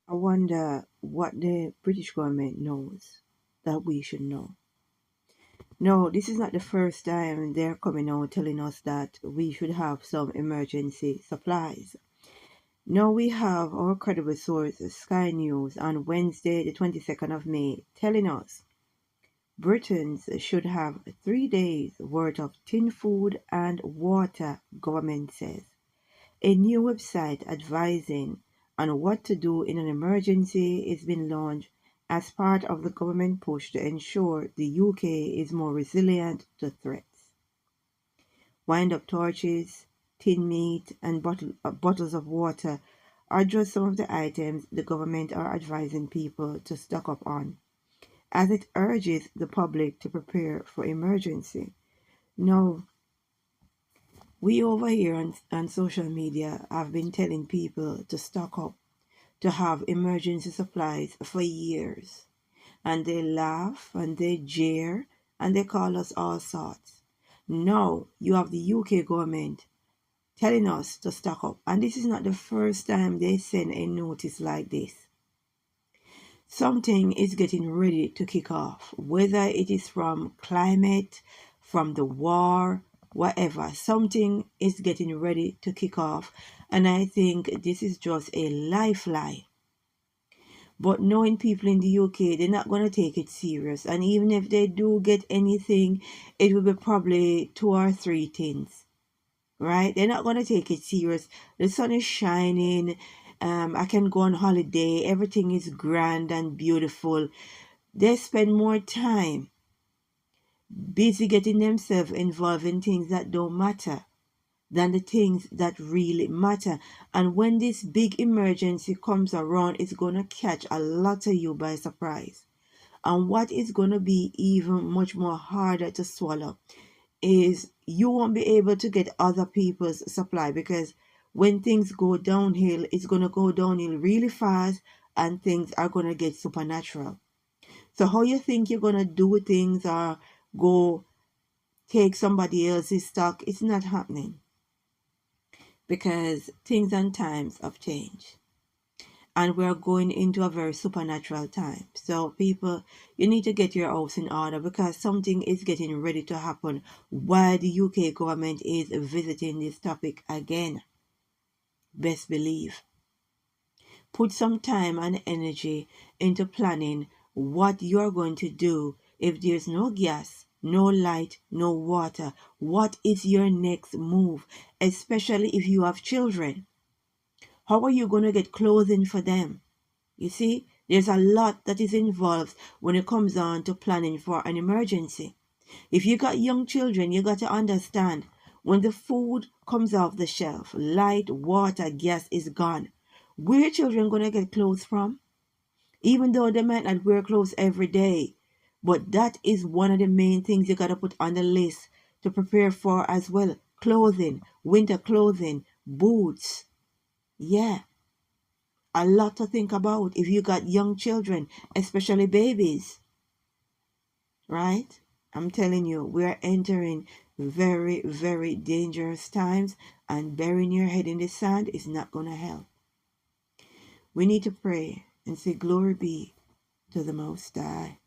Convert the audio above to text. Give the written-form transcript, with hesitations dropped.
I wonder what the British government knows that we should know. No, this is not the first time they're coming out telling us that we should have some emergency supplies. No, we have our credible source, Sky News, on Wednesday, the 22nd of May, telling us Britons should have 3 days worth of tin food and water, government says. A new website advising on what to do in an emergency is being launched as part of the government push to ensure the UK is more resilient to threats. Wind-up torches, tin meat, and bottles of water are just some of the items the government are advising people to stock up on, as it urges the public to prepare for emergency. Now, we over here on social media have been telling people to stock up, to have emergency supplies for years. And they laugh and they jeer and they call us all sorts. Now you have the UK government telling us to stock up. And this is not the first time they send a notice like this. Something is getting ready to kick off, whether it is from climate, from the war, whatever. Something is getting ready to kick off. And I think this is just a lifeline. But knowing people in the UK, they're not going to take it serious. And even if they do get anything, it will be probably 2 or 3 things, right? They're not going to take it serious. The sun is shining. I can go on holiday. Everything is grand and beautiful. They spend more time busy getting themselves involved in things that don't matter than the things that really matter. And when this big emergency comes around, it's going to catch a lot of you by surprise. And what is going to be even much more harder to swallow is you won't be able to get other people's supply, because when things go downhill, it's going to go downhill really fast and things are going to get supernatural. So how you think you're going to do things or go take somebody else's stock, it's not happening, because things and times have changed and we're going into a very supernatural time. So people, you need to get your house in order, because something is getting ready to happen while the UK government is visiting this topic again. Best believe. Put some time and energy into planning what you're going to do if there's no gas, no light, no water. What is your next move, especially if you have children? How are you going to get clothing for them? You see, there's a lot that is involved when it comes on to planning for an emergency. If you got young children, you got to understand, when the food comes off the shelf, light, water, gas is gone, where children going to get clothes from? Even though they might not wear clothes every day. But that is one of the main things you got to put on the list to prepare for as well. Clothing, winter clothing, boots. Yeah, a lot to think about if you got young children, especially babies, right? I'm telling you, we're entering very, very dangerous times, and burying your head in the sand is not going to help. We need to pray and say, glory be to the Most High.